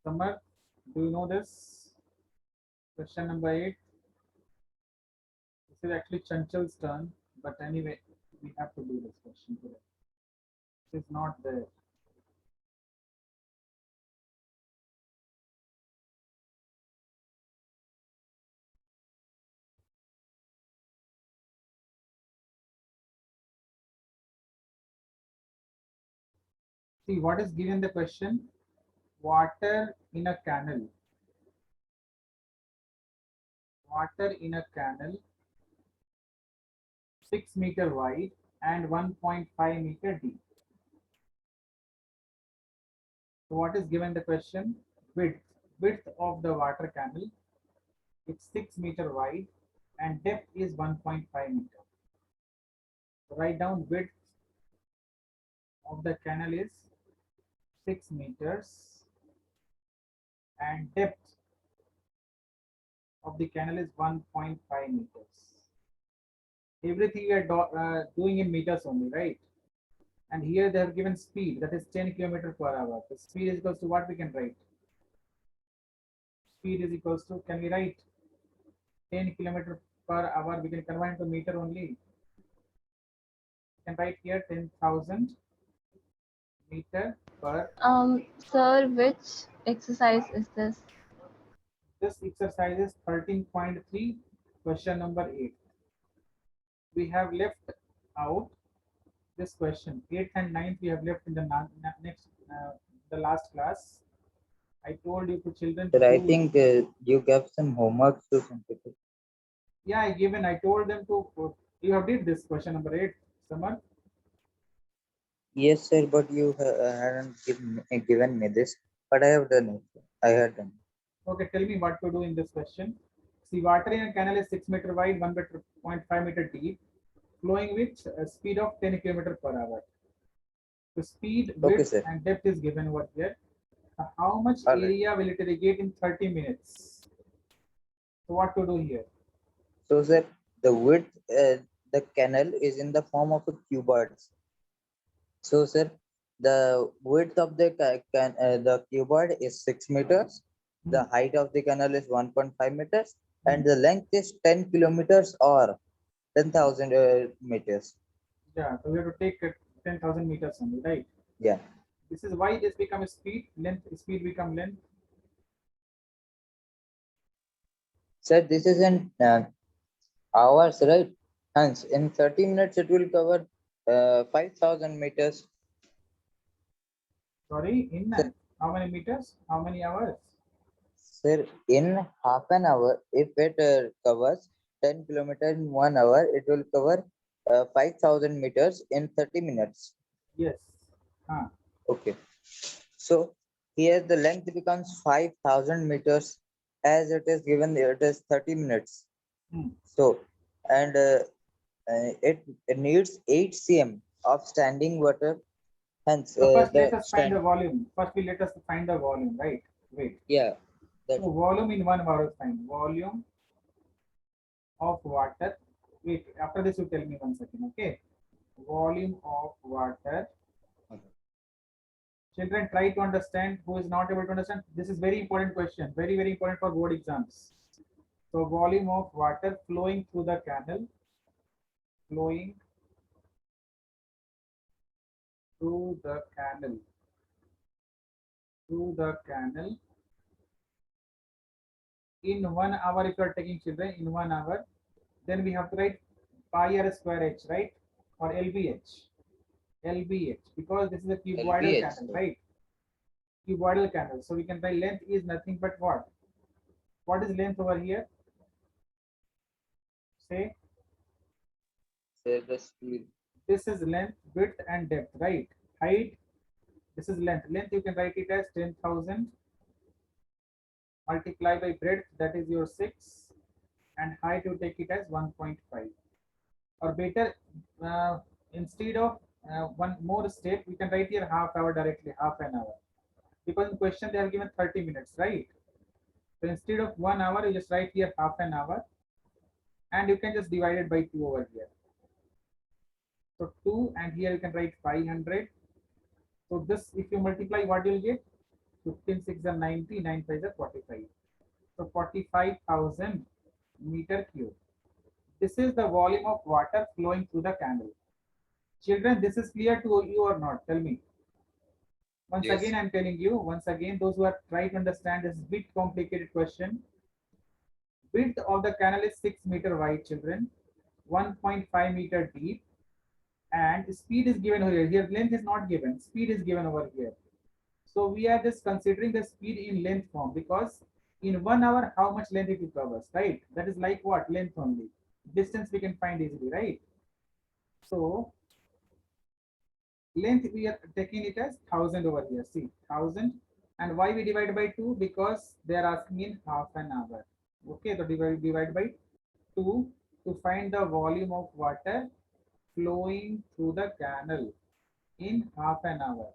Samar, do you know this? Question number 8. This is actually Chanchal's turn, but anyway, we have to do this question today. It is not there. See what is given the question. Water in a canal. Water in a canal 6 meter wide and 1.5 meter deep. So what is given the question? Width. Width of the water canal. It's 6 meter wide and depth is 1.5 meter. So write down width of the canal is 6 meters and depth of the canal is 1.5 meters. Everything we are doing in meters only, right? And here they have given speed, that is 10 km per hour. The speed is equals to what we can write? Speed is equals to, can we write 10 km per hour? We can convert to meter only. We can write here 10,000 meter per. Sir, which exercise is this? This exercise is 13.3, question number 8. We have left out this question. 8th and 9th we have left in the next, the last class. I told you to children to Sir, I do. think you gave some homework to some people. Yeah, I told them to. You have did this question number 8, Samar. Yes, sir, but you hadn't given me this, but I have done it. I had done. Okay, tell me what to do in this question. See, water in a canal is 6 meter wide, 1.5 meter deep, flowing with a speed of 10 km per hour. The speed, Okay, width, sir. and depth is given over here. How much All right. area will it irrigate in 30 minutes? So what to do here? So, sir, the width, the canal is in the form of a cuboid. So, sir, the width of the the cuboid is 6 meters. The height of the canal is 1.5 meters, and the length is 10 kilometers or 10,000 meters. Yeah, so we have to take 10,000 meters only, right? Yeah. This is why this becomes speed, length, speed become length. Sir, this is in hours, right? Hence, in 30 minutes, it will cover 5,000 meters. Sorry, in Sir, how many meters? How many hours? sir, in half an hour, if it covers 10 kilometers in 1 hour, it will cover 5,000 meters in 30 minutes. Yes. Huh. Okay. So here the length becomes 5,000 meters as it is given there, it is 30 minutes. Hmm. So, and it needs 8 cm of standing water. Hence, So first let the us find the stand. volume. First we let us find the volume, right? Wait. Yeah, that So volume in 1 hour is fine. Volume of water. Wait, after this you tell me 1 second, okay? Volume of water. Children, try to understand. Who is not able to understand? This is very important question. Very, very important for board exams. So volume of water flowing through the canal. Flowing through the canal. Through the canal. In 1 hour, if you are taking children, in 1 hour, then we have to write pi r square h, right? Or LBH. LBH, because this is a cuboidal LBH. canal, right? Cuboidal canal. So we can write length is nothing but what? What is length over here? Say, Say the speed. this is length, width, and depth, right? Height, this is length. Length you can write it as 10,000 multiplied by breadth, that is your 6, and height you take it as 1.5. Or better, instead of one more step, we can write here half hour directly, half an hour. Because in question they have given 30 minutes, right? So instead of 1 hour, you just write here half an hour, and you can just divide it by 2 over here. So 2, and here you can write 500. So this, if you multiply, what you'll get? 15 6 are 90, 9 5 are 45. So 45,000 meter cube. This is the volume of water flowing through the canal. Children, this is clear to you or not? Tell me. Once Yes. again, I'm telling you, once again, those who are trying to understand this bit complicated question. Width of the canal is 6 meter wide, children, 1.5 meter deep, and speed is given over here. Here, length is not given, speed is given over here. So we are just considering the speed in length form because in 1 hour, how much length it covers, right? That is like what? Length only. Distance we can find easily, right? So length we are taking it as 1000 over here. See, 1000. And why we divide by 2? Because they are asking in half an hour. Okay, so divide by 2 to find the volume of water flowing through the canal in half an hour.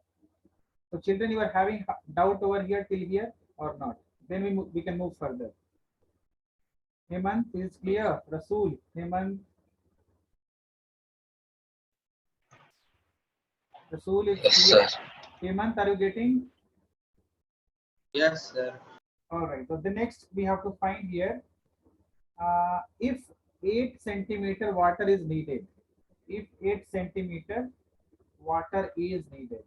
So children, you are having doubt over here till here or not? Then we can move further. Hemant is clear. Rasool, Hemant. Rasool is Yes, clear. sir. Hemant, are you getting? Yes, sir. All right. So the next we have to find here, if 8 centimeter water is needed, if 8 centimeter water is needed.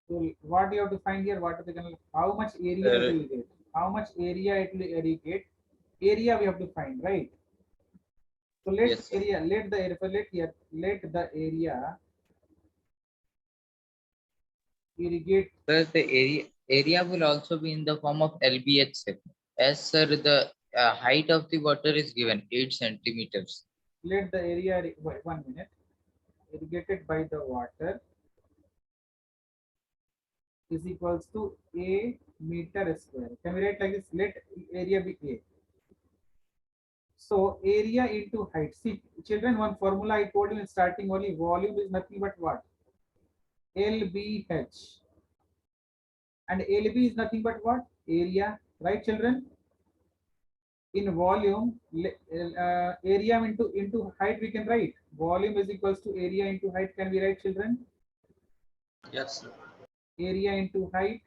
So what you have to find here, what are the how much area it will get? How much area it will irrigate? Area we have to find, right? So let Yes, sir. area, let the area, let the area irrigate. Sir, the area will also be in the form of LBH. As sir, the height of the water is given 8 centimeters. Let the area, wait, 1 minute, irrigated by the water is equals to a meter square. Can we write like this? Let area be a. So area into height. See, children, one formula I told you in starting only. Volume is nothing but what? LBH. And LB is nothing but what? Area. Right, children? In volume, area into height we can write. Volume is equals to area into height. Can we write, children? Yes, sir. Area into height.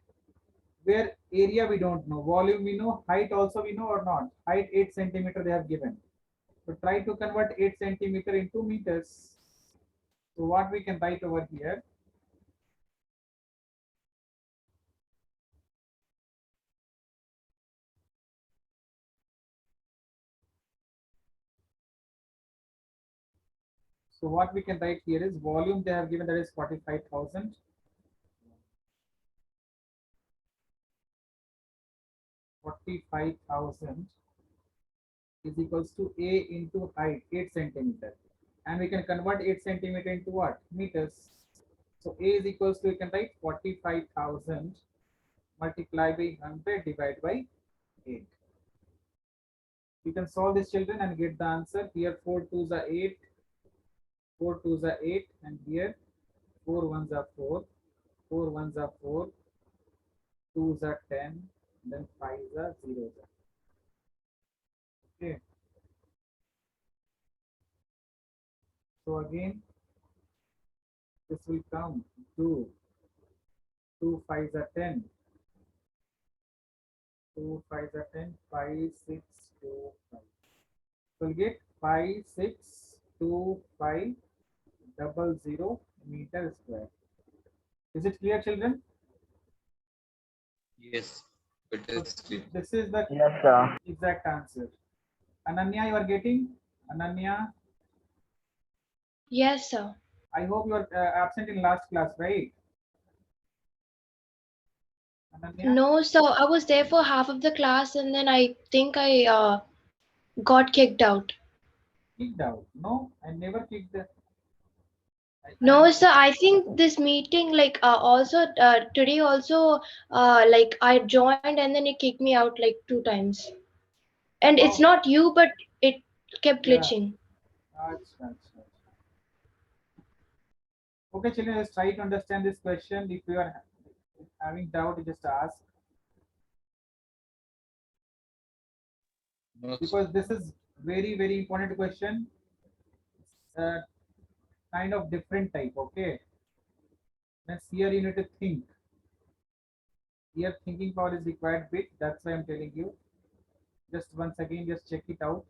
Where area we don't know, volume we know, height also we know or not. Height 8 centimeter they have given. So try to convert 8 centimeter into meters. So what we can write over here? So what we can write here is volume they have given, that is 45,000. 45,000 is equals to A into height 8 centimeter. And we can convert 8 centimeter into what? Meters. So A is equals to, we can write 45,000 multiply by 100 divided by 8. You can solve this, children, and get the answer. Here 4 2s are 8, 4 2s are 8, and here 4 1s are 4, 4 1s are 4, 2s are 10, then 5s are 0s. Okay. So again, this will come 2, 2 5s are 10, 2 5s are 10, 5 6 2 5. So we'll get 5 6 2 5 00 meter square. Is it clear, children? Yes, it So is clear. this is the Yes, sir. exact answer. Ananya, you are getting? Ananya, Yes, sir. I hope you are absent in last class, right? Ananya, No, sir. I was there for half of the class and then I think I got kicked out. kicked out. No, I never kicked the. No, sir. I think this meeting, like, also today also, like, I joined and then it kicked me out like 2 times. And it's Oh, not you, but it kept yeah. glitching. Achha. Okay, children, let's try to understand this question. If you are having doubt, just ask. No, Because this is very important question. Uh, kind of different type. Okay. Next here you need to think. Here thinking power is required bit. That's why I'm telling you. Just once again, just check it out.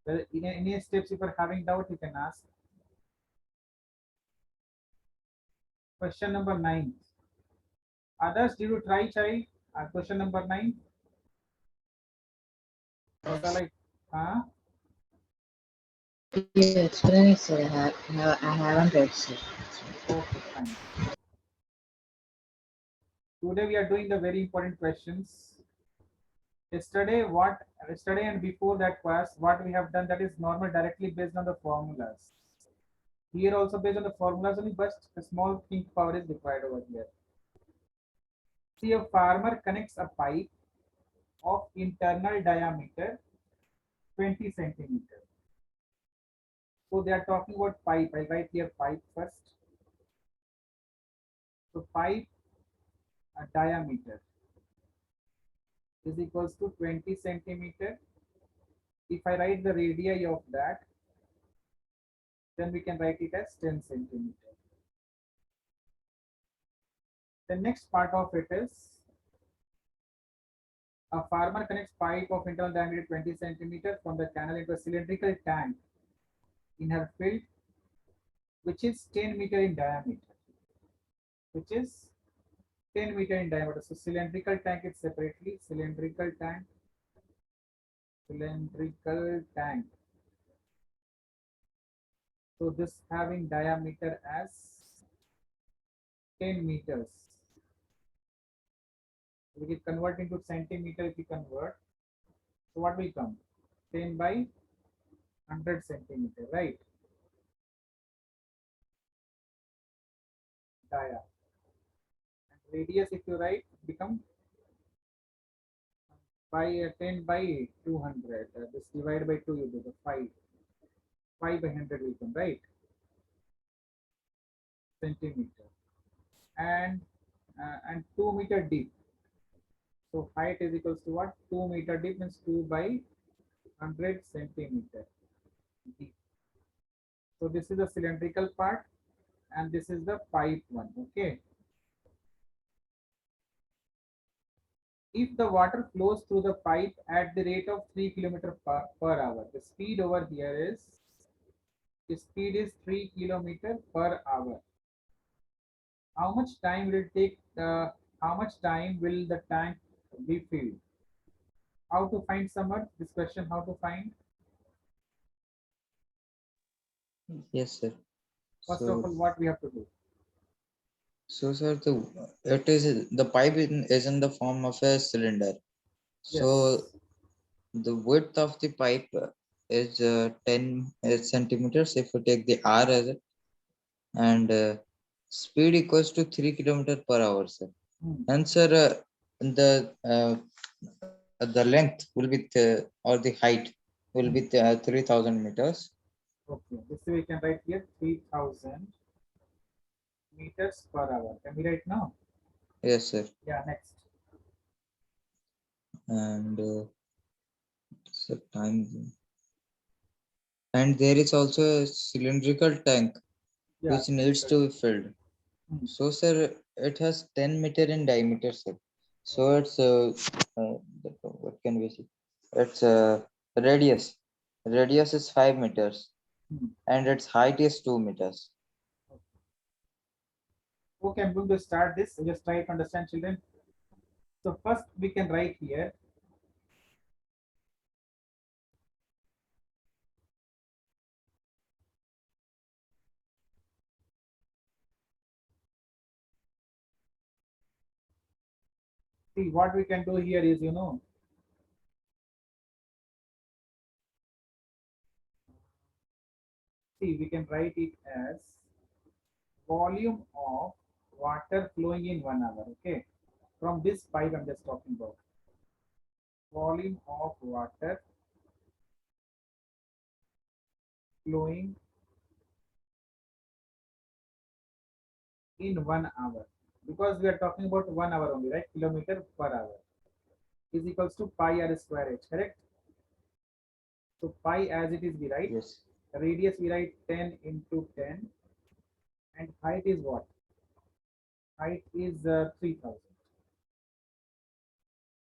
Well, in any steps, if you're having doubt, you can ask. Question number 9. Others, did you try, child? Question number 9. So like, huh? You explain it, sir. I haven't read, sir. Okay, fine. Today we are doing the very important questions. Yesterday and before that class, what we have done, that is normal directly based on the formulas. Here also based on the formulas only, but a small think power is required over here. See, a farmer connects a pipe of internal diameter 20 centimeter. So they are talking about pipe. I'll write here pipe first. So pipe diameter is equals to 20 centimeter. If I write the radii of that, then we can write it as 10 centimeter. The next part of it is a farmer connects pipe of internal diameter 20 centimeter from the canal into a cylindrical tank in her field, which is 10 meter in diameter, which is 10 meter in diameter. So cylindrical tank is separately cylindrical tank. So this having diameter as 10 meters. We can convert into centimeter if we convert. So what will come? 10 by 100 centimeter, right? Dia. And radius, if you write, become by 10 by 200. This divided by 2, you do the 5. 5 by 100 will come, right? Centimeter. And 2 meter deep. So height is equals to what? 2 meter deep means 2 by 100 centimeter deep. So this is the cylindrical part and this is the pipe one. Okay. If the water flows through the pipe at the rate of 3 kilometer per hour, the speed over here is, the speed is 3 kilometer per hour. How much time will it take? How much time will the tank be filled? How to find, Samar? This question, how to find? Yes, sir. First of all, what we have to do? So, sir, the pipe is in the form of a cylinder. So Yes. the width of the pipe is 10 centimeters if you take the R as it, and speed equals to 3 kilometer per hour, sir. And sir, the length will be or the height will be 3,000 meters. Okay, this we can write here 3,000 meters per hour. Can we write now? Yes, sir. Yeah, next. And so time. And there is also a cylindrical tank Yeah, which needs to be filled. Hmm. So, sir, it has 10 meter in diameter, sir. So it's what can we see? It's radius. Radius is 5 meters, Hmm. and its height is 2 meters. Okay, I'm going to start this. Just try to understand, children. So first we can write here. See, what we can do here is, see, we can write it as volume of water flowing in 1 hour. Okay, from this pipe I'm just talking about. Volume of water flowing in 1 hour, because we are talking about 1 hour only, right? Kilometer per hour is equals to pi r square h, correct? So pi as it is we write. Yes. Radius we write 10 into 10, and height is what? Height is 3000.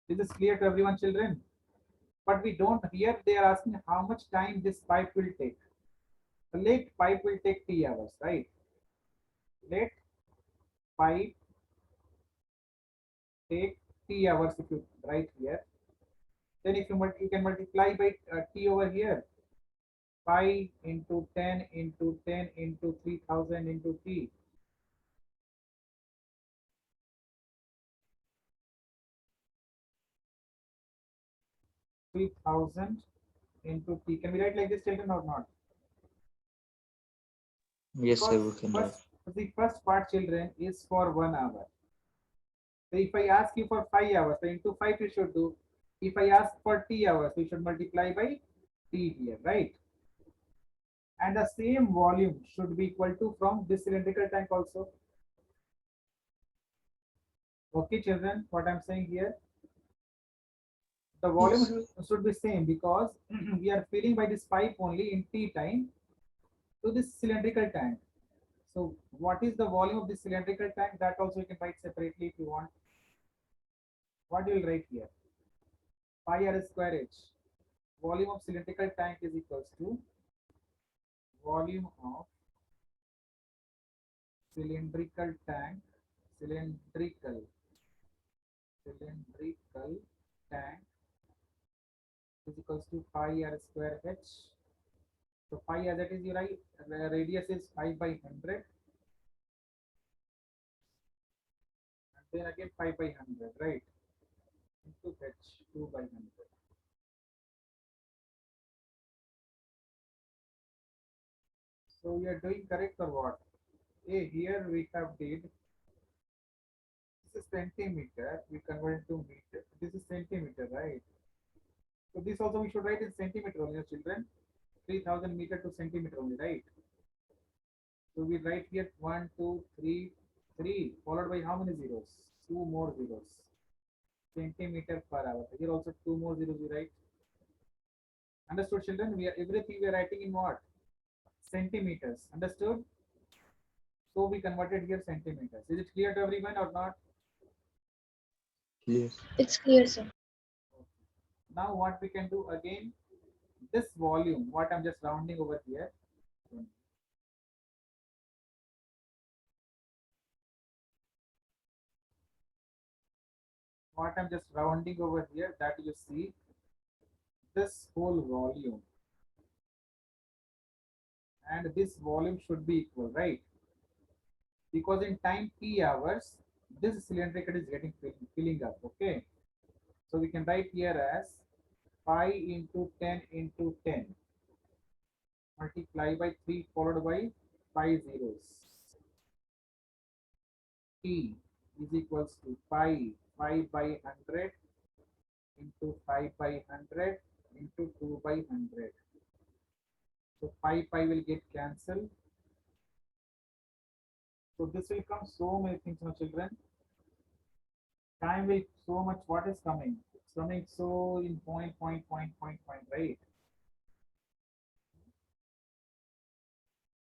This is clear to everyone, children? But we don't, here they are asking how much time this pipe will take. Let pipe will take T hours, right? Let pipe take T hours if you write here. Then if you can multiply by T over here. Pi into 10 into 10 into 3000 into T. Three thousand into T. Can we write like this, children, or not? Yes, sir, we Because can write. the first part, children, is for 1 hour. So if I ask you for 5 hours, then into 5 you should do. If I ask for T hours, we should multiply by T here, right? And the same volume should be equal to from this cylindrical tank also. Okay, children, what I'm saying here? The volume Yes. should be same because we are filling by this pipe only in T time to this cylindrical tank. So what is the volume of this cylindrical tank? That also you can write separately if you want. What you will write here? Pi r square h. Volume of cylindrical tank is equals to volume of cylindrical tank, cylindrical tank is equals to pi r square h. So pi as it is, you write the radius is 5 by 100, and then again 5 by 100, right? Into h 2 by 100. So we are doing correct or what? Hey, here we have did this is centimeter, we convert to meter. This is centimeter, right? So this also we should write in centimeter only, children. 3000 meter to centimeter only, right? So we write here 1, 2, 3, 3, followed by how many zeros? 2 more zeros. Centimeter per hour. Here also 2 more zeros we write. Understood, children? We are everything we are writing in what? Centimeters. Understood? So we converted here centimeters. Is it clear to everyone or not? Yes. It's clear, sir. Now what we can do again? This volume, what I'm just rounding over here. What I'm just rounding over here, that you see this whole volume, and this volume should be equal, right? Because in time T hours, this cylindrical is getting filling up. Okay, so we can write here as pi into 10 into 10 multiply by 3 followed by 5 zeros. T is equals to pi 5 by 100 into 5 by 100 into 2 by 100. So pi will get cancelled. So this will come so many things, my children. Time will so much. What is coming? It's coming so in point, right?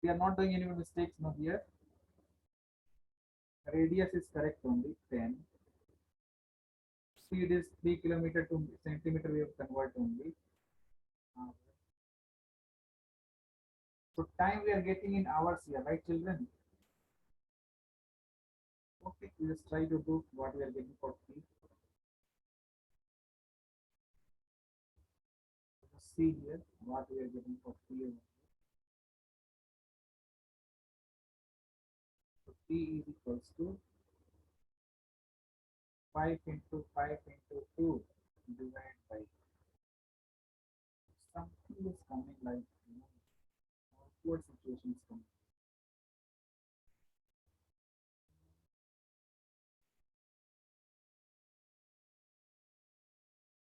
We are not doing any mistakes now here. Radius is correct only 10. Speed is 3 kilometer to centimeter. We have convert only. So time we are getting in hours here, right, children? Okay, we just try to do what we are getting for T. See here what we are getting for T. So T is equals to 5 into 5 into 2 divided by something is coming like, awkward situations coming.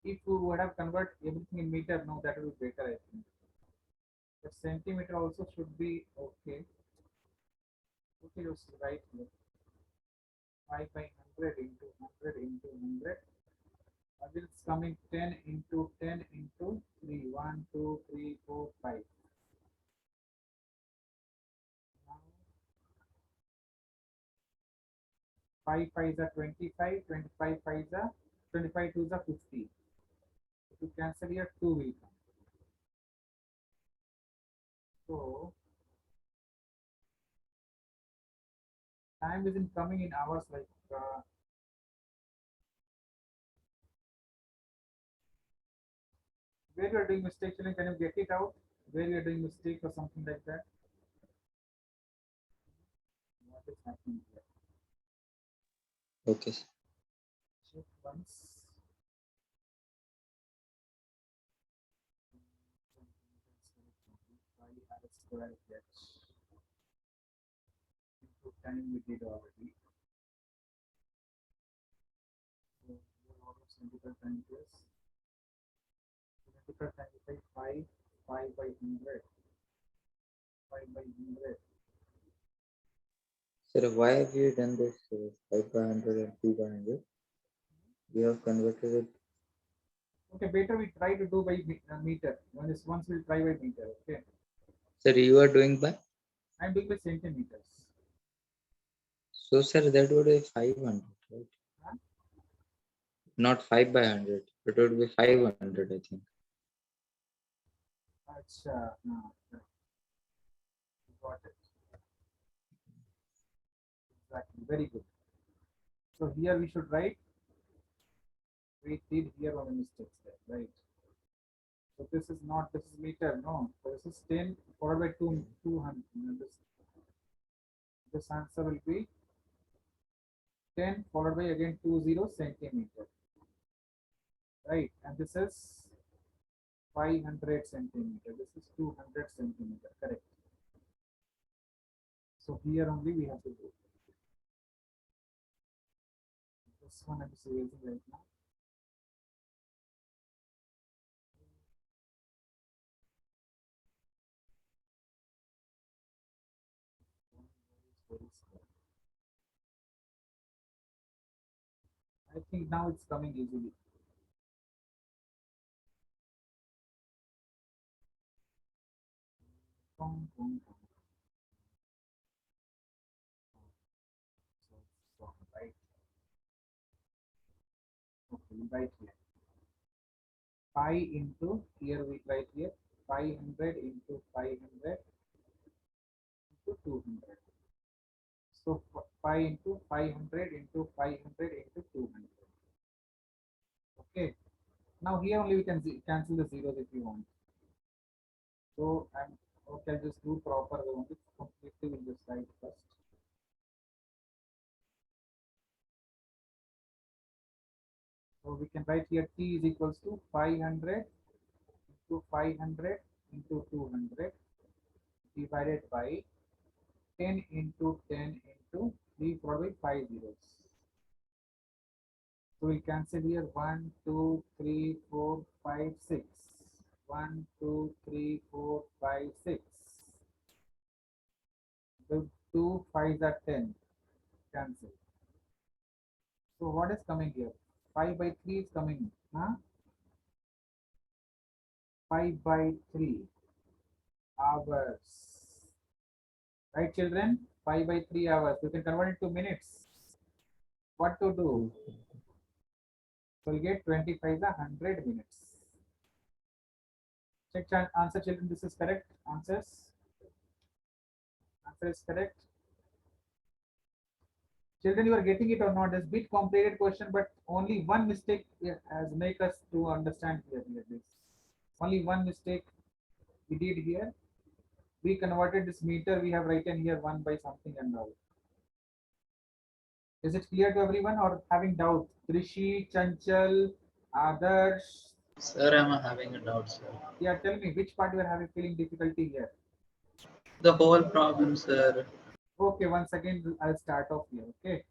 If we would have convert everything in meter, no, that would be better, I think. But centimeter also should be okay. Okay, just write here. 5 by 100 into 100 into 100. It's coming 10 into 10 into 3. 1, 2, 3, 4, 5. Now, 5 5s are 25, 25 5s are 25 2s are 50. If you cancel here, 2 will come. So time isn't coming in hours like where you are doing mistake, can you get it out? Where you are doing mistake or something like that? What is happening here? Okay, sir. Check once. Square h into 10 we did already. So here also cylindrical time is cylindrical time is like 5 by 100 5 by 100. Sir, why have you done this 5 by 100 and 2 by 100? We have converted it. Okay, better we try to do by meter. Once we'll try by meter. Okay, Sir, you are doing by? I'm doing by centimeters. So, sir, that would be 500, right? Huh? Not 5 by 100. It would be 500, I think. Acha, no, got it. Exactly, very good. So here we should write. We did here one mistake there, right? So this is not, this is meter, no. So this is 10 followed by 200. This answer will be 10 followed by again 20 centimeter, right? And this is 500 centimeter. This is 200 centimeter, correct? So here only we have to do. This one I'm erasing right now. I think now it's coming easily. Boom, boom, boom. So, right. Okay, right here. Pi into, here we write here 500 into 500 into 200. So pi into 500 into 500 into 200. Okay. Now here only we can cancel the zeros if you want. So I'm okay. I'll just do proper only. Completely we'll just write first. So we can write here t is equals to 500 into 500 into 200 divided by 10 into 10 into 3 followed by 5 zeros. So we cancel here 1, 2, 3, 4, 5, 6. 1, 2, 3, 4, 5, 6. The 2 5s are 10. Cancel. So what is coming here? 5 by 3 is coming. Huh? 5 by 3 hours. Right, children? 5 by 3 hours. You can convert it to minutes. What to do? So we'll get 25 the 100 minutes. Check answer, children. This is correct. Answers. Answer is correct. Children, you are getting it or not? It's a bit complicated question, but only one mistake has make us to understand here. This only one mistake we did here. We converted this meter. We have written here 1 by something and all. Is it clear to everyone or having doubt? Trishi, Chanchal, Adarsh. Sir, I'm having a doubt, sir. Yeah, tell me which part you are having feeling difficulty here. The whole problem, sir. Okay, once again I'll start off here. Okay.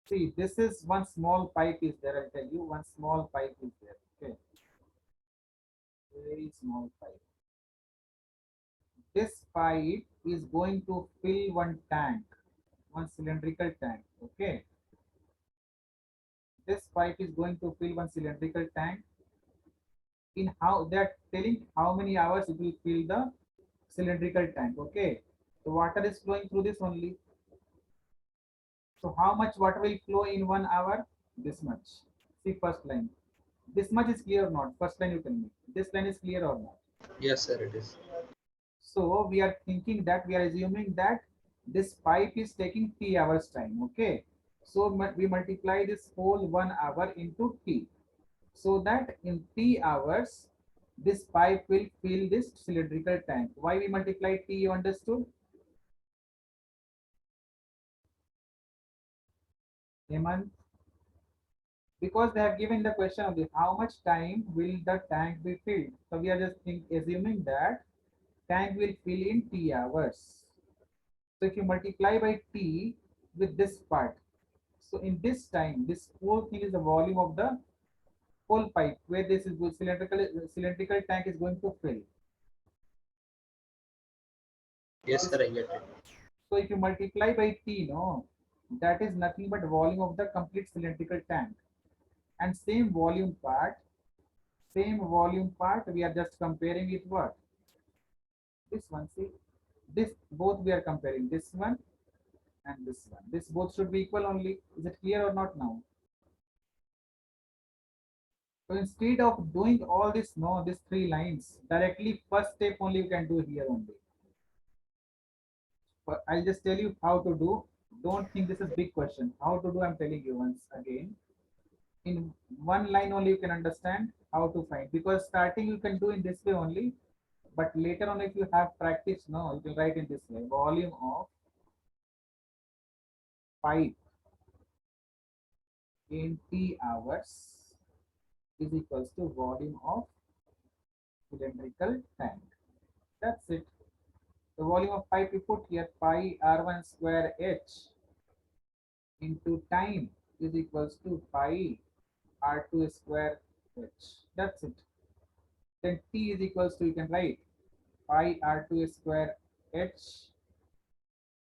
See, this is one small pipe is there. I'll tell you one small pipe is there. Okay. Very small pipe. This pipe is going to fill one tank, one cylindrical tank. Okay. This pipe is going to fill one cylindrical tank. In how they're telling how many hours it will fill the cylindrical tank. Okay. The water is flowing through this only. So how much water will flow in 1 hour? This much. See first line. This much is clear or not? First line you tell me. This line is clear or not? Yes, sir, it is. So we are thinking that we are assuming that this pipe is taking t hours time. Okay. So we multiply this whole 1 hour into t. So that in t hours, this pipe will fill this cylindrical tank. Why we multiply t, you understood? Hemant? Because they have given the question of the how much time will the tank be filled. So we are just assuming that tank will fill in t hours. So if you multiply by t with this part, so in this time, this whole thing is the volume of the whole pipe where this is cylindrical tank is going to fill. Yes, sir, I get it. So if you multiply by t, no, that is nothing but volume of the complete cylindrical tank. And same volume part, we are just comparing with what? This one, see, this both we are comparing, this one and this one. This both should be equal only. Is it clear or not now? So instead of doing all this, no, these 3 lines, directly first step only you can do here only. But I'll just tell you how to do. Don't think this is big question. How to do, I'm telling you once again. In 1 line only you can understand how to find, because starting you can do in this way only, but later on if you have practice, no, you can write in this way. Volume of pipe in t hours is equals to volume of cylindrical tank. That's it. The volume of pipe you put here, pi r1 square h into time is equals to pi r2 square h. That's it. Then t is equals to, you can write pi r2 square h,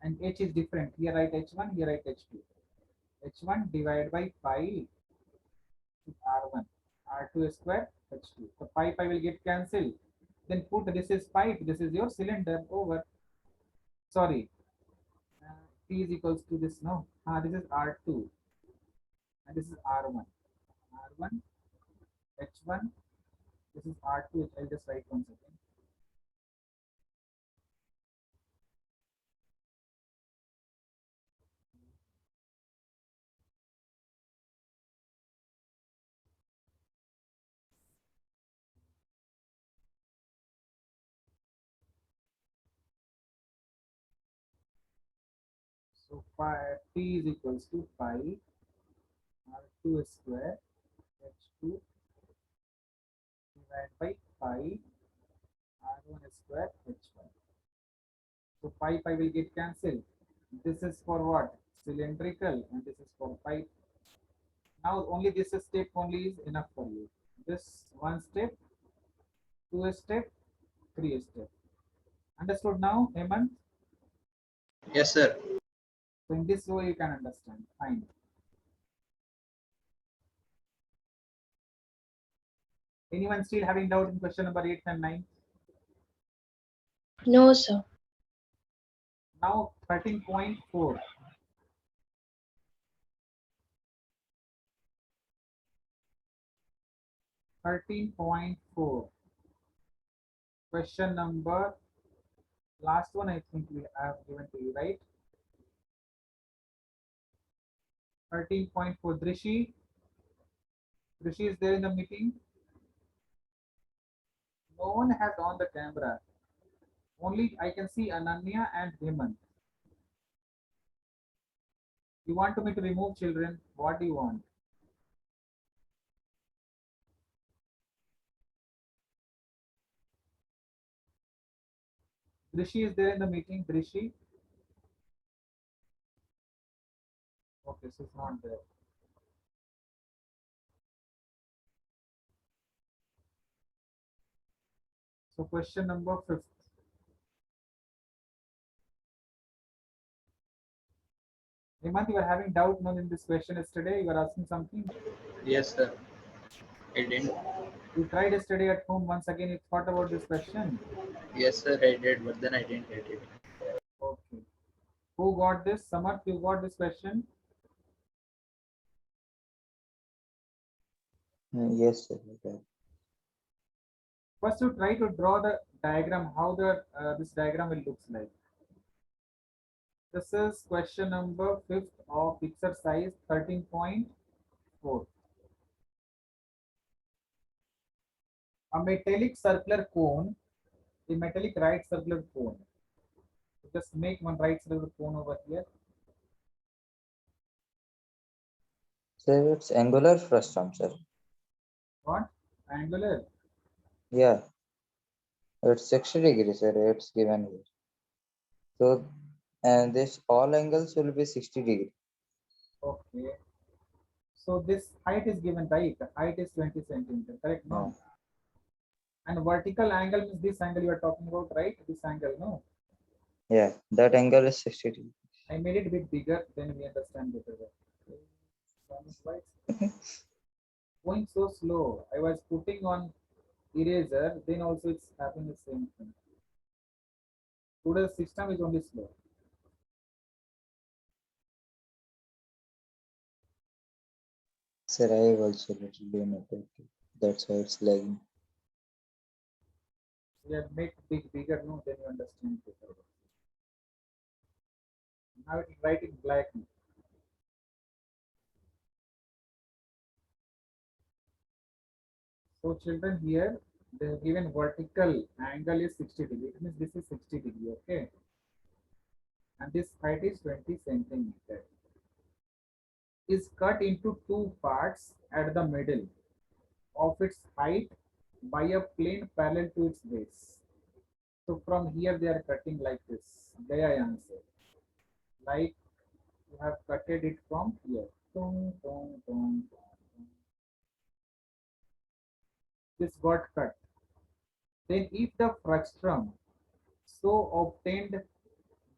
and h is different. Here write h1, here write h2. h1 divided by pi r1, r2 square h2. The pi will get cancelled. Then put this is pipe, this is your cylinder over. Sorry, t is equals to this, no. This is r2 and this is r1. r1 h1, this is r2. I'll just write once again. So pi t is equals to pi r2 square h2 divided by pi r1 square h1. So pi will get cancelled. This is for what? Cylindrical, and this is for pipe. Now only this step only is enough for you. This 1 step, 2 step, 3 step. Understood now, Hemant? Yes, sir. So in this way you can understand. Fine. Anyone still having doubt in question number 8 and 9? No, sir. Now 13.4. Question number, last one I think we have given to you, right? 13.4. Drishi is there in the meeting? No one has on the camera. Only I can see Ananya and Hemant. You want me to remove children? What do you want? Drishi is there in the meeting? Drishi? Okay, she's not there. So question number 5th. Hemant, you were having doubt in this question yesterday. You were asking something. Yes, sir. I didn't. You tried yesterday at home once again. You thought about this question. Yes, sir, I did, but then I didn't get it. Okay. Who got this? Samarth, you got this question? Yes, sir. Okay. First, you try to draw the diagram, how the this diagram will looks like. This is question number 5th of exercise 13.4. A metallic circular cone, a metallic right circular cone. Just make one right circular cone over here. Sir, it's angular frustum, sir. What? Angular. Yeah, it's 60 degrees, sir. It's given here. So, and this all angles will be 60 degree. Okay. So this height is given, right? The height is 20 centimeter, correct? Yeah. No. And vertical angle means this angle you are talking about, right? This angle, no. Yeah, that angle is 60 degree. I made it a bit bigger, then we understand better. Okay. Why it's going so slow? I was putting on eraser, then also it's happening the same thing. Today's system is only slow. Sir, I have also little limited. That's why it's lagging. We have made bigger, no, then you understand better. Now it write in black. So children, here the given vertical angle is 60 degree. It means this is 60 degree, okay? And this height is 20 centimeter. Is cut into two parts at the middle of its height by a plane parallel to its base. So from here they are cutting like this. Gaya answer. Like you have cutted it from here. Tung, tung, tung, tung. This got cut. Then if the frustum so obtained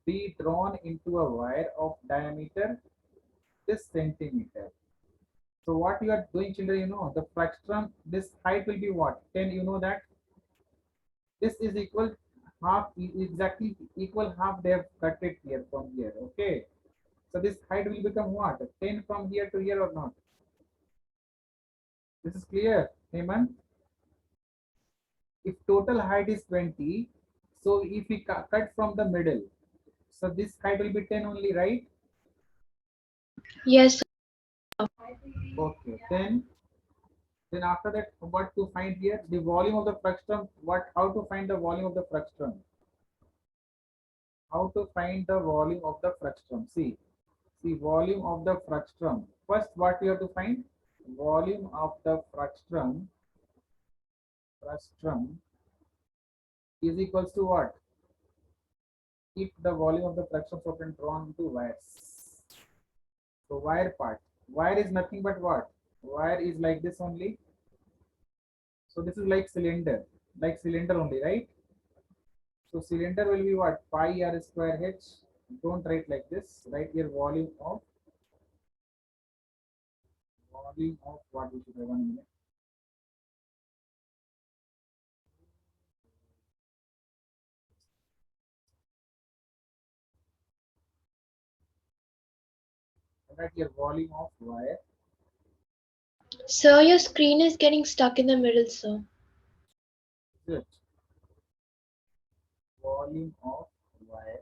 be drawn into a wire of diameter this centimeter. So what you are doing, children, you know, the frustum, this height will be what? 10, you know that? This is equal half, exactly equal half they have cut it here from here, okay? So this height will become what? 10 from here to here or not? This is clear, Hemant? If total height is 20, so if we cut from the middle, so this height will be 10 only, right? Yes. Okay, then after that, what to find here? The volume of the frustum. What? How to find the volume of the frustum? How to find the volume of the frustum? See, volume of the frustum. First, what we have to find? Volume of the frustum is equals to what? If the volume of the frustum is drawn into wires. So wire part. Wire is nothing but what? Wire is like this only. So this is like cylinder only, right? So cylinder will be what? Pi r square h. Don't write like this. Write here volume of what we should have 1 minute. Write here volume of wire. Sir, your screen is getting stuck in the middle, sir. Good. Volume of wire.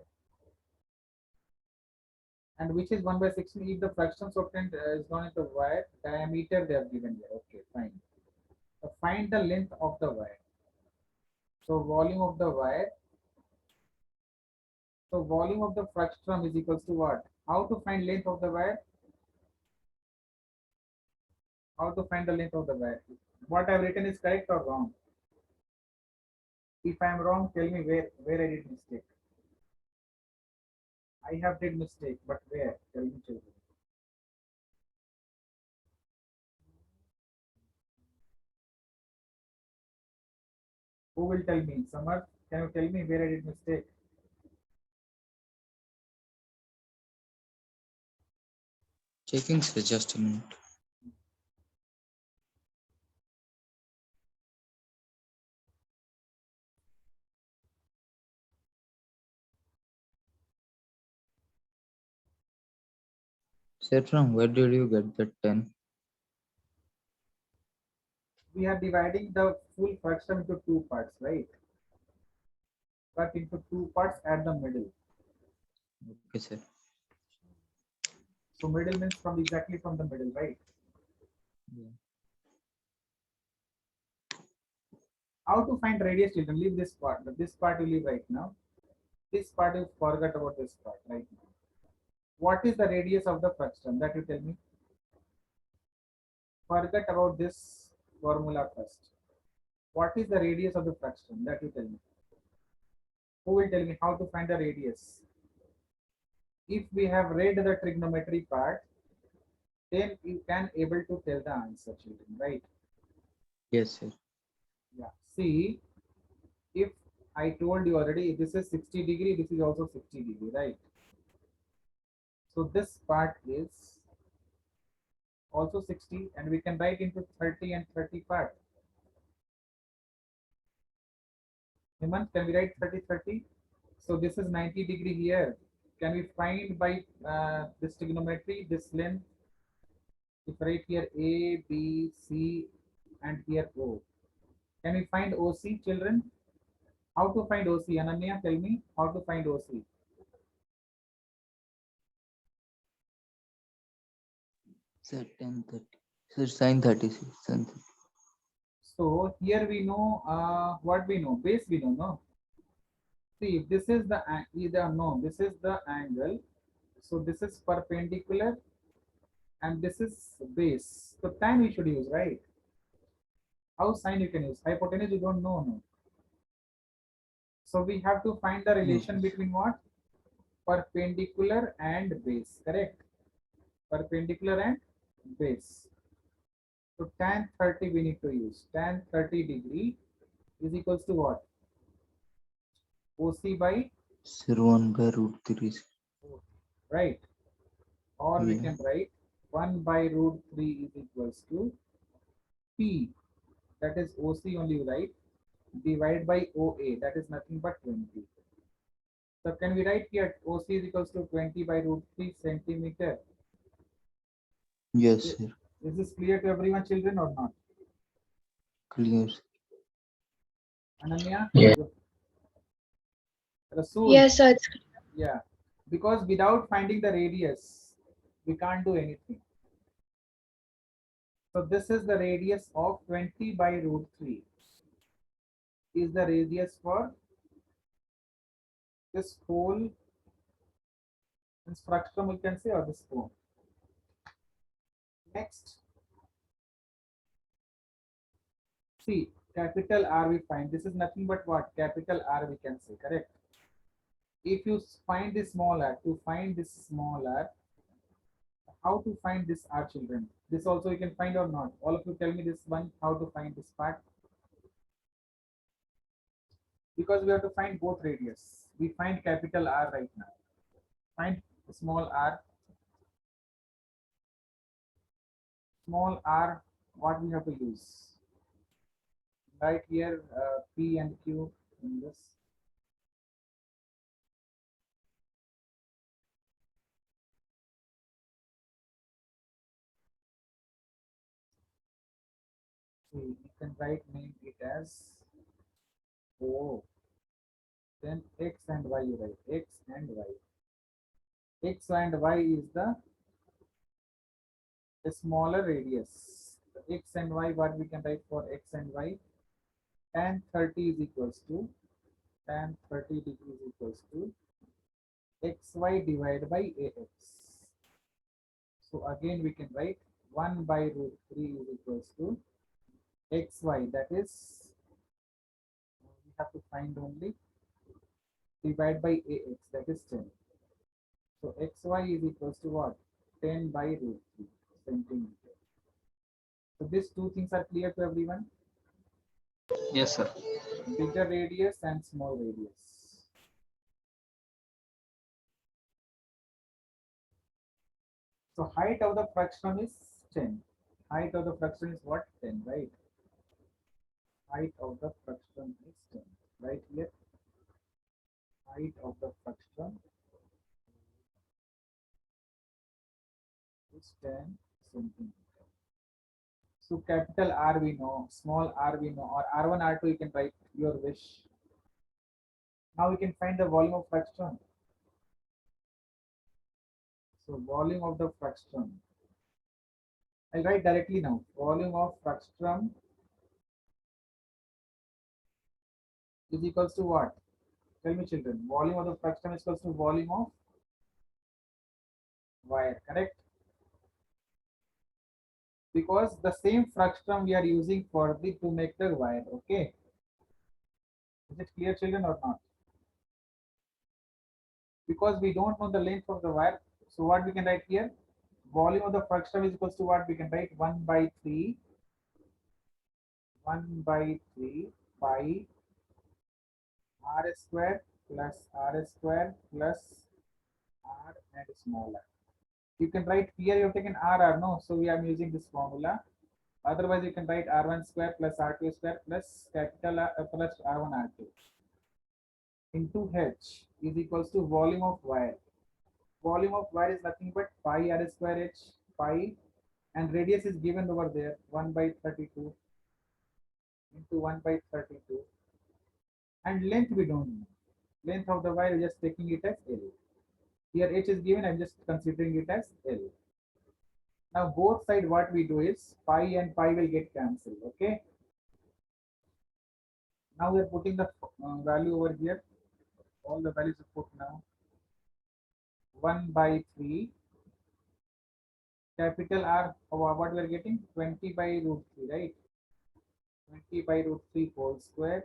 And which is 1 by 16 if the fraction obtained is known as the wire diameter they have given here. Okay, fine. So find the length of the wire. So volume of the wire. So volume of the frustum is equals to what? How to find length of the wire? How to find the length of the wire? What I've written is correct or wrong? If I am wrong, tell me where I did mistake. I have did mistake, but where? Tell me, children. Who will tell me? Samar, can you tell me where I did mistake? Checking, sir, just a minute. Sir, from where did you get that 10? we are dividing the full fracture into two parts, right? Cut into two parts at the middle. Okay, sir. So middle means from exactly from the middle, right? Yeah. How to find radius, children? Leave this part. This part you leave right now. This part you forgot about this part right now. What is the radius of the fracture? That you tell me. Forget about this formula first. What is the radius of the fraction? That you tell me. Who will tell me how to find the radius? If we have read the trigonometry part, then you can able to tell the answer, children, right? Yes, sir. Yeah. See, if I told you already, this is 60 degree, this is also 60 degree, right? So this part is also 60, and we can write into 30 and 30 part. Hemant, can we write 30, 30? So this is 90 degree here. Can we find by this trigonometry, this length? If right here A, B, C, and here O. Can we find OC, children? How to find OC? Ananya, tell me how to find OC. Sir, 10:30. Sir, sign 36. Sign 30. So here we know what we know. Base we know, no? See, if this is the either no, this is the angle. So this is perpendicular, and this is base. So tan we should use, right? How sine you can use? Hypotenuse you don't know, no. So we have to find the relation Yes. between what? Perpendicular and base, correct? Perpendicular and base. So tan 30 we need to use. Tan 30 degree is equals to what? OC by, Sir, 1 by root 3. Sir. right? Or we Yeah. can write 1 by root 3 is equals to P, that is OC only, right? Divide by OA, that is nothing but 20. So can we write here OC is equals to 20 by root 3 centimeter? Yes, Is sir. this clear to everyone, children, or not? Clear. Sir. Ananya? Yeah. Rasul? Yes, sir. It's Yeah. Because without finding the radius, we can't do anything. So this is the radius of 20 by root 3. Is the radius for this whole this fractum, we can say, or this cone. Next, see, capital R we find. This is nothing but what? Capital R we can say, correct? If you find this small r, to find this small r, how to find this r, children? This also you can find or not? All of you tell me this one, how to find this part. Because we have to find both radius. We find capital R right now. Find small r. Small r, what we have to use? Right here, P and Q in this. See, you can write name it as O. Then X and Y you write. X and Y. X and Y is the smaller radius. The X and Y, what we can write for X and Y? Tan 30 is equals to tan 30 degrees equals to XY divided by AX. So again we can write 1 by root 3 is equals to XY, that is we have to find only divide by AX, that is 10. So XY is equals to what? 10 by root 3 centimeter. So these two things are clear to everyone? Yes, sir. Bigger radius and small radius. So height of the fraction is 10. Height of the fraction is what? 10, right? Height of the fraction is 10. Right here. Height of the fraction is 10 centimeter. So capital R we know, small r we know, or R1, R2 you can write your wish. Now we can find the volume of fraction. So volume of the fraction. I'll write directly now. Volume of fraction is equals to what? Tell me children. Volume of the fraction is equals to volume of wire, correct? Because the same fraction we are using for the to make the wire, okay? Is it clear children or not? Because we don't know the length of the wire, so what we can write here? Volume of the fraction is equals to what? We can write 1 by 3 pi r square plus r and small r. You can write here, you have taken r, no, so we are using this formula. Otherwise, you can write r1 square plus r2 square plus capital R plus r1 r2 into h is equals to volume of wire. Volume of wire is nothing but pi r square h pi, and radius is given over there 1 by 32 into 1 by 32, and length we don't know. Length of the wire is just taking it as L. Here h is given, I'm just considering it as L. Now both side what we do is pi and pi will get cancelled, okay? Now we are putting the value over here. All the values are put now. 1 by 3 capital R, what we are getting? 20 by root 3, right? 20 by root 3 whole square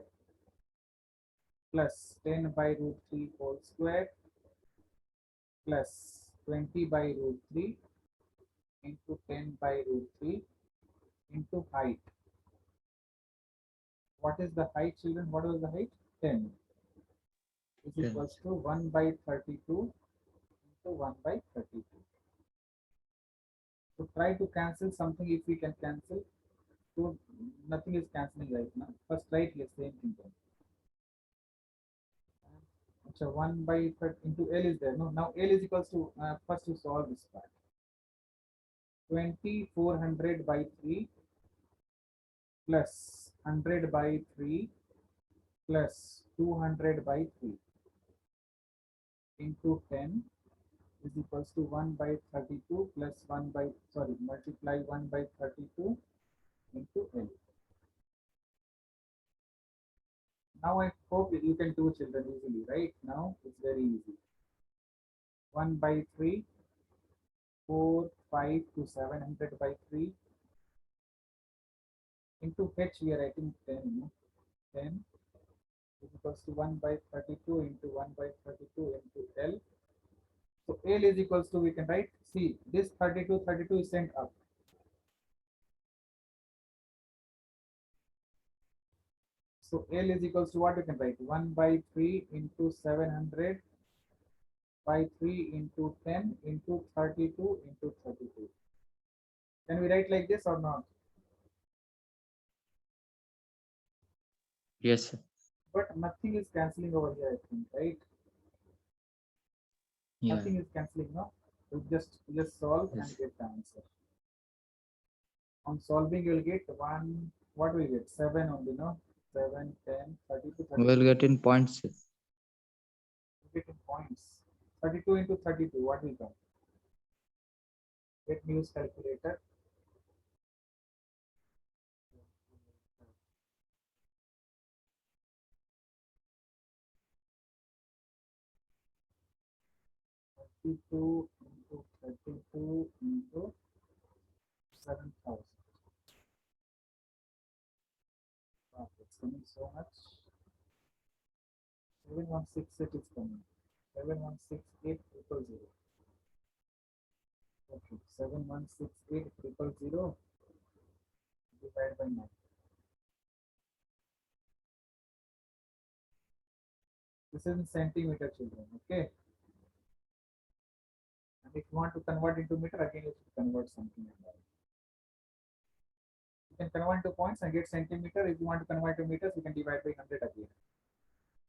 plus 10 by root 3 whole square plus 20 by root 3 into 10 by root 3 into height. What is the height, children? What was the height? 10 is 10. equals to 1 by 32 into 1 by 32. So try to cancel something if we can cancel. So nothing is cancelling right now. First write here same thing. So 1 by 30 into L is there. No, now L is equals to first to solve this part. 2400 by 3 plus 100 by 3 plus 200 by 3 into 10 is equals to 1 by 32 plus 1 by, sorry, multiply 1 by 32 into L. Now I hope you can do children easily, right? Now it's very easy. 1 by 3, 4, 5 to 700 by 3 into h we are writing 10, no? 10 is equals to 1 by 32 into 1 by 32 into L. So L is equals to, we can write, see this 32 is sent up. So L is equals to what we can write? 1 by 3 into 700 by 3 into 10 into 32 into 32. Can we write like this or not? Yes, sir. But nothing is cancelling over here, I think, right? Yeah. Nothing is cancelling, no? So just solve Yes. and get the answer. On solving, you will get 1, what will you get? 7 only, no? 7, 10, 32, 32. We'll get in points, sir. Get in points. 32 into 32, what will come? Get me use calculator. Into 32 into 7,000. Wow, it's coming so much. 7168 is coming. 7168 triple 0. Okay, 7168 triple 0 divided by 9. This is in centimeter, children. Okay. And if you want to convert into meter, again you should convert something like that. You can convert to points and get centimeter. If you want to convert to meters, you can divide by 100 again.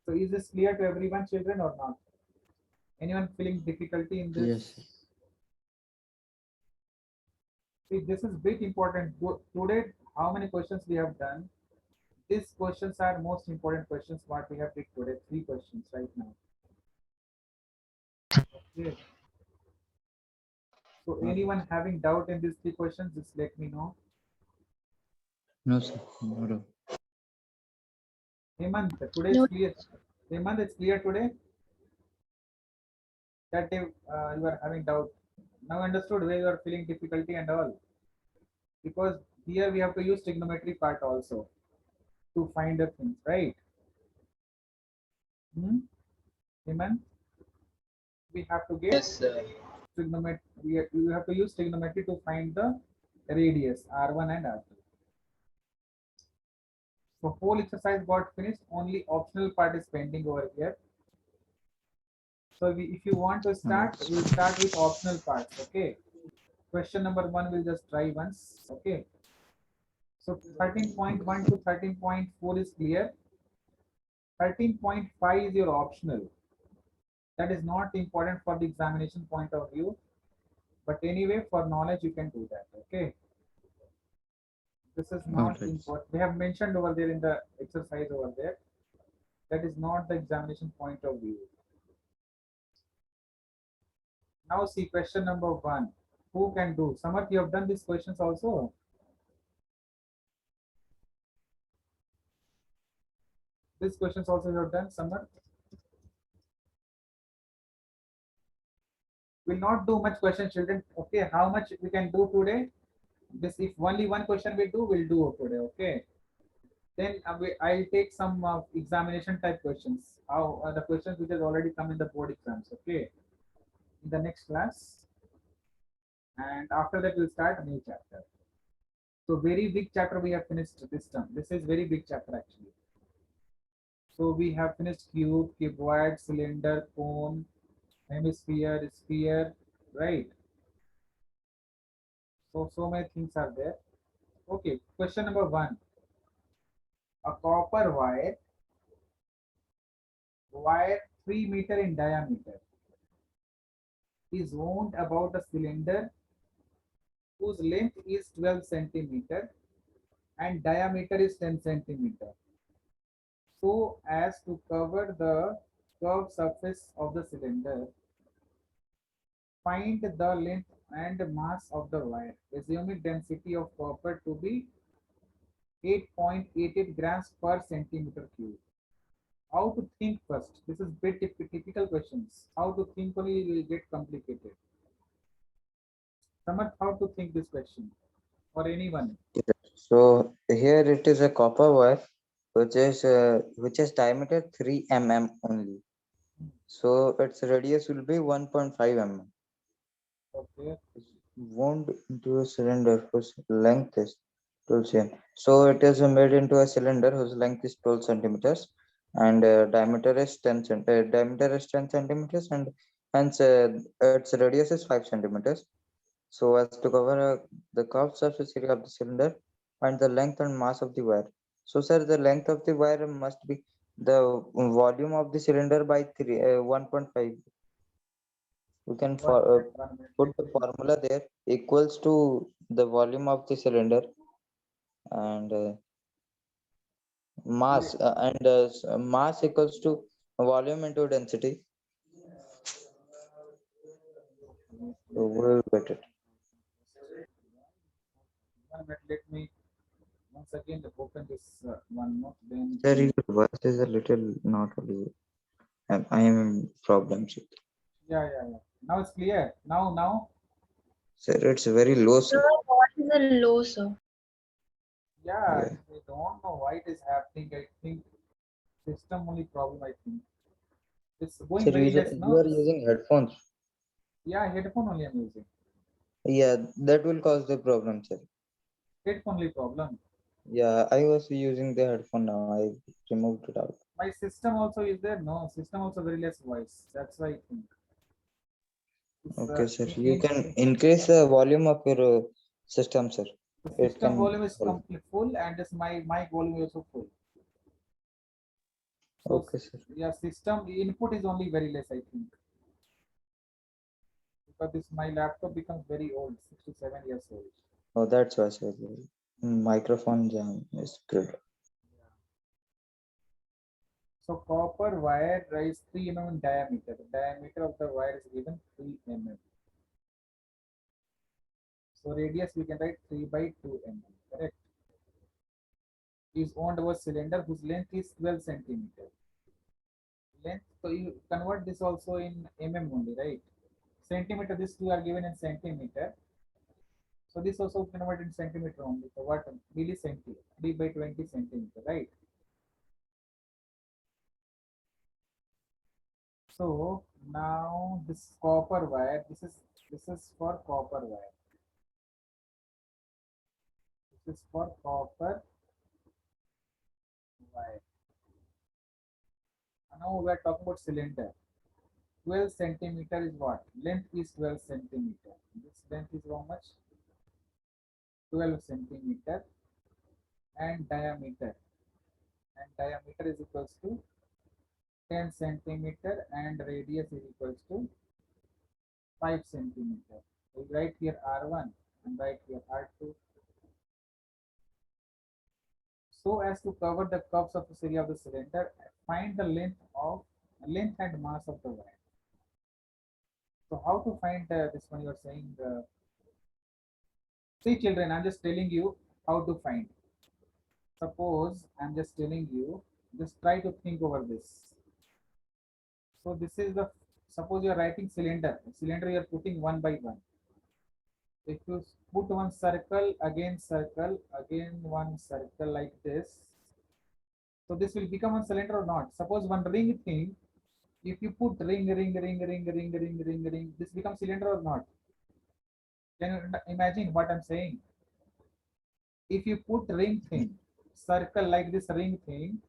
So is this clear to everyone, children, or not? Anyone feeling difficulty in this? Yes, sir. See, this is bit important. Today, how many questions we have done? These questions are most important questions what we have did today. 3 questions right now. Okay. So anyone having doubt in these 3 questions, just let me know. No, sir. No. Hemant, today is No. clear. Hemant, it's clear today that day you are having doubt. Now understood where you are feeling difficulty and all. Because here we have to use trigonometry part also to find the things, right? Hmm? Hemant, we have to get Yes, sir. trigonometry. We have to use trigonometry to find the radius R1 and R2. So whole exercise got finished. Only optional part is pending over here. So if you want to start, Yes. we'll start with optional parts. Okay. Question number 1 we'll just try once. Okay. So 13.1 to 13.4 is clear. 13.5 is your optional. That is not important for the examination point of view. But anyway, for knowledge, you can do that. Okay. This is not Alright. important. They have mentioned over there in the exercise over there. That is not the examination point of view. Now see question number 1. Who can do? Samarth, you have done these questions also. These questions also you have done, Samarth. Will not do much question, children. Okay, how much we can do today? This if only one question we do, we'll do today. Okay. Then I'll take some examination type questions. How the questions which has already come in the board exams. Okay. In the next class, and after that we'll start a new chapter. So very big chapter we have finished this term. This is very big chapter actually. So we have finished cube, cuboid, cylinder, cone, hemisphere, sphere, right? So many things are there. Okay, question number 1. A copper wire 3 meter in diameter is wound about a cylinder whose length is 12 centimeter and diameter is 10 centimeter, so as to cover the curved surface of the cylinder. Find the length and mass of the wire. Assuming density of copper to be 8.88 grams per centimeter cube. How to think first? This is bit typical questions. How to think only will get complicated. Samarth, how to think this question? Or anyone? So here it is a copper wire, which is diameter 3 mm only. So its radius will be 1.5 mm. Okay. Wound into a cylinder whose length is 12 cm. So it is made into a cylinder whose length is 12 centimeters and diameter is 10 centimeters, and hence its radius is 5 centimeters. So as to cover the curved surface area of the cylinder and the length and mass of the wire. So sir, the length of the wire must be the volume of the cylinder by 1.5. We can One minute, 1 minute. put the formula there equals to the volume of the cylinder and mass equals to volume into density. So we'll get it. 1 minute. Let me once again open this one more. Then Sir, your voice is a little not audible. I am in problems. yeah. Now it's clear. Now. Sir, it's very low, sir. Your voice is a low, sir. Yeah, Yeah. we don't know why it is happening. I think system only problem. I think it's going Sir, very less. you No. are using headphones. Yeah, headphone only I'm using. Yeah, that will cause the problem, sir. Headphone only problem. Yeah, I was using the headphone now. I removed it out. My system also is there. No, system also very less voice. That's why I think. It's, Okay, sir. You in, can increase the volume of your system, sir. the It system can volume is help. complete full and this my volume is also full. So Okay, sir. yeah, system input is only very less, I think. Because this my laptop becomes very old, 6 to 7 years old. Oh, that's why, sir. The microphone jam is good. So copper wire is 3 mm in diameter. The diameter of the wire is given 3 mm. So radius we can write 3 by 2 mm. Correct. Is owned over cylinder whose length is 12 centimeter. Length. So you convert this also in mm only, right? Centimeter. These two are given in centimeter. So this also convert in centimeter only. So what millicentimeter? 3 by 20 centimeter, right? So now this copper wire, this is for copper wire. This is for copper wire. And now we are talking about cylinder. 12 centimeter is what? Length is 12 centimeter. This length is how much? 12 centimeter and diameter. And diameter is equals to 10 centimeter and radius is equals to 5 centimeter. We write here R1 and write here R2. So as to cover the curves of the area of the cylinder, find the length and mass of the wire. So how to find this one? You are saying, see children, I'm just telling you how to find. Suppose I'm just telling you, just try to think over this. So this is the, suppose you are writing cylinder. Cylinder you are putting one by one. If you put one circle, again one circle like this. So this will become a cylinder or not? Suppose one ring thing, if you put ring, this becomes cylinder or not? Can you imagine what I'm saying? If you put ring thing, circle like this ring thing,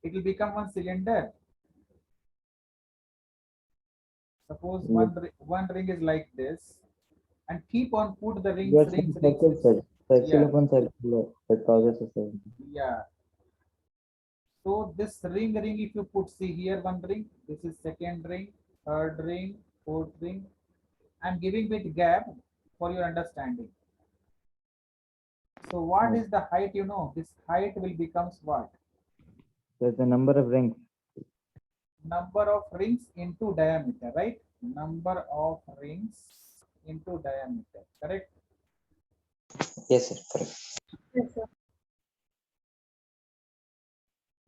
it will become one cylinder. Suppose one ring is like this, and keep on put the rings. Circle, sir. Circle Yeah. upon circle that causes a cylinder. Yeah. So this ring, if you put, see here one ring, this is second ring, third ring, fourth ring. I'm giving with gap for your understanding. So what is the height? You know, this height will becomes what? There's the number of rings. Number of rings into diameter, right? Number of rings into diameter, correct? Yes, sir. Correct. Yes, sir.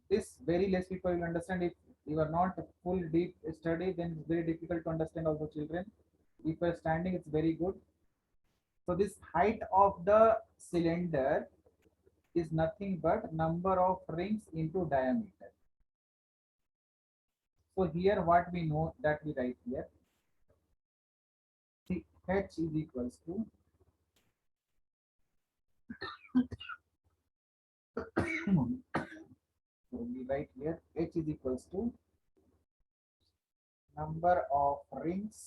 This very less people will understand. If you are not a full deep study, then it's very difficult to understand also children. If you are standing, it's very good. So this height of the cylinder is nothing but number of rings into diameter. So here what we know that we write here, see, H is equals to so we write here H is equals to number of rings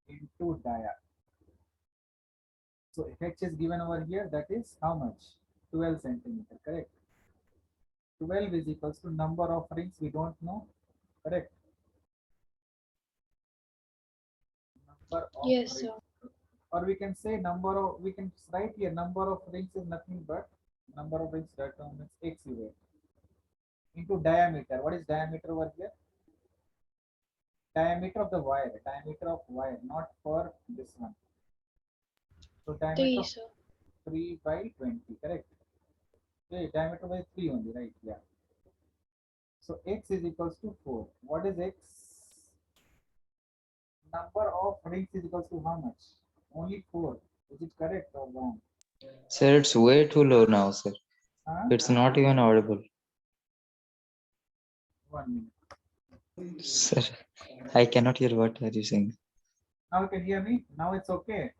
into dia. So H is given over here, that is how much? 12 centimeter, correct? 12 is equals to number of rings we don't know, correct? Number of Yes, rings. sir. Or we can say number of, we can write here number of rings is nothing but number of rings that means X you write into diameter. What is diameter over here? Diameter of the wire, not for this one. So diameter 3, of sir. 3 by 20, correct? Okay, diameter by 3 only, right? Yeah. So X is equals to 4. What is X? Number of rings is equals to how much? Only 4. Is it correct or wrong? Sir, it's way too low now, sir. Huh? It's not even audible. 1 minute. Sir, I cannot hear what are you saying. Now you can hear me? Now it's okay.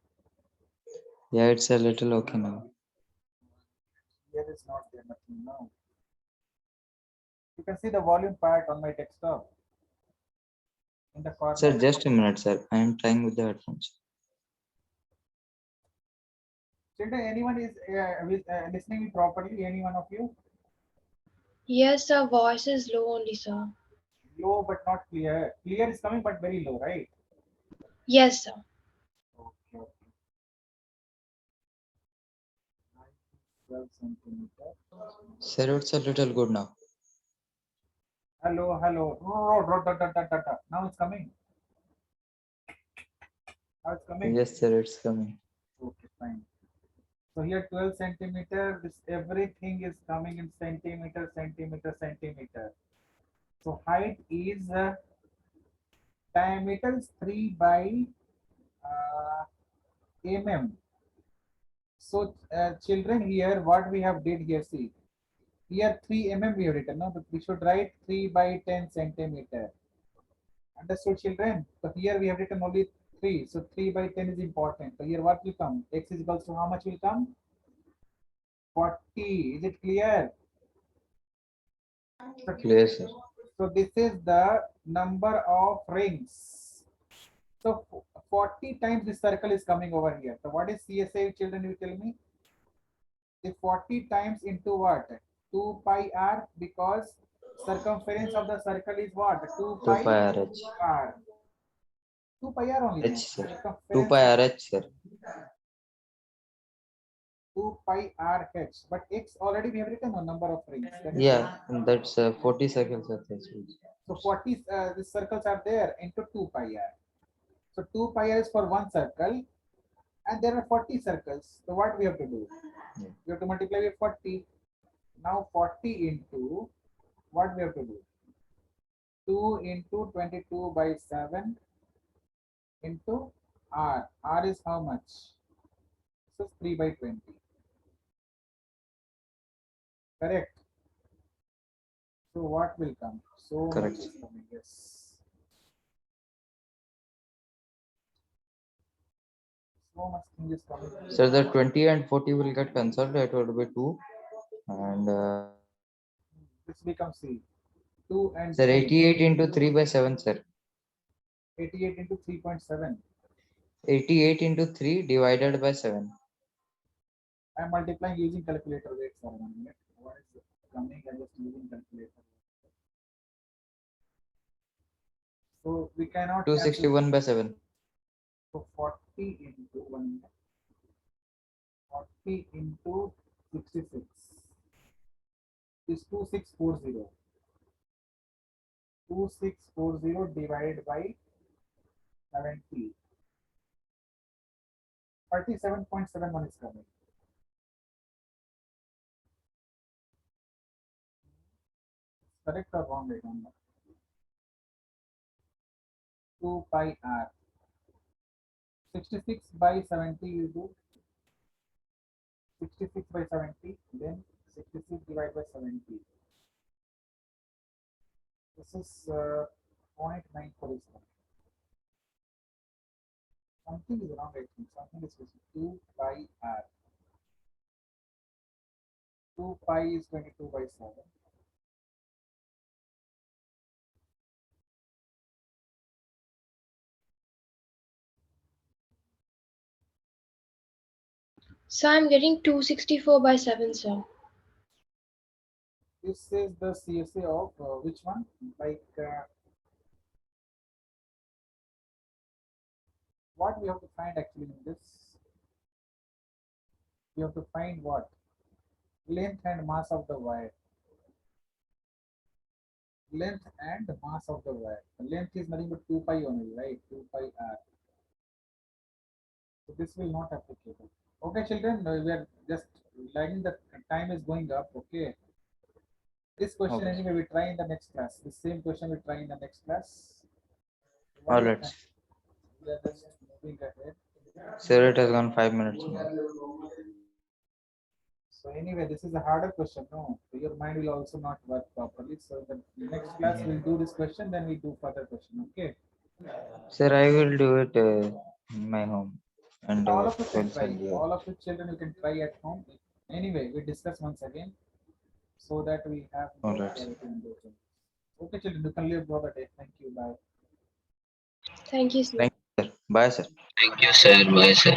Yeah, it's a little okay now. Here is not there nothing now. You can see the volume part on my desktop in the corner. Sir, just a minute, sir. I am trying with the headphones. Children, anyone is listening me properly? Any one of you? Yes, sir. Voice is low only, sir. Low but not clear. Clear is coming but very low, right? Yes, sir. 12 centimeter. Sir, it's a little good now. Hello, hello. Now it's coming. Now it's coming. Yes, sir, it's coming. Okay, fine. So here 12 centimeter, this everything is coming in centimeter, centimeter, centimeter. So height is diameter is 3 by mm. So children, here what we have did here, see, here 3 mm we have written, no, but we should write 3 by 10 centimeter. Understood, children? So here we have written only 3. So 3 by 10 is important. So here what will come? X is equals to how much will come? 40. Is it clear? Clear, sir. So this is the number of rings. So 40 times this circle is coming over here. So what is CSA, children, you tell me? The 40 times into what? 2 pi r, because circumference of the circle is what? 2 2 pi pi RH. r. 2 pi r only. H, no? sir. 2 Circumference pi of RH, sir. 2 pi r h. But x already we have written a number of rings. That is Yeah, that's 40 circles of this. So 40 the circles are there into 2 pi r. So 2 pi r is for one circle, and there are 40 circles. So what we have to do? Yeah. We have to multiply with 40. Now 40 into what we have to do? 2 into 22 by 7 into r. R is how much? This is 3 by 20. Correct. So what will come? So Correct. much is coming. Yes. So much thing is coming. So the 20 and 40 will get cancelled. It will be 2. And This becomes C. 2 and sir, 2. 88 into 3 by 7, sir. 88 into 3.7. 88 into 3 divided by 7. I am multiplying using calculator. Wait for 1 minute. What is coming? I just using calculator. So we cannot. 261 by 7. So 40 into 1 minute. 40 into 66 is 2640. 2640 divided by 70. 37.71 is coming. Correct or wrong? I don't know. 2 pi r. 66 by 70 you do. 66 by 70, then 66 divided by 70. This is 0.94 is coming. Something is wrong, I think. Something is 2 pi r. 2 pi is 22 by 7. So I'm getting 264 by 7, sir. This is the CSA of which one? Like what we have to find actually in this? We have to find what? Length and mass of the wire. Length and mass of the wire. The length is nothing but 2 pi only, right? 2 pi r. So this will not applicable. Okay, children, we are just lagging. The time is going up. Okay. This question Okay. anyway we try in the next class. The same question we try in the next class. All right. We are just moving ahead. Sir, it has gone 5 minutes more. So anyway, this is a harder question. No, so your mind will also not work properly. So the next class we'll do this question, then we do further question. Okay. Sir, I will do it in my home. And All of you can will try. send you. All of you children, you can try at home. Anyway, we discuss once again, so that we have more All right. clarity on those things. Okay, children, you can leave for the day. Thank you. Bye. Thank you, sir. Thank you, sir. Bye, sir. Thank you, sir. Bye, sir.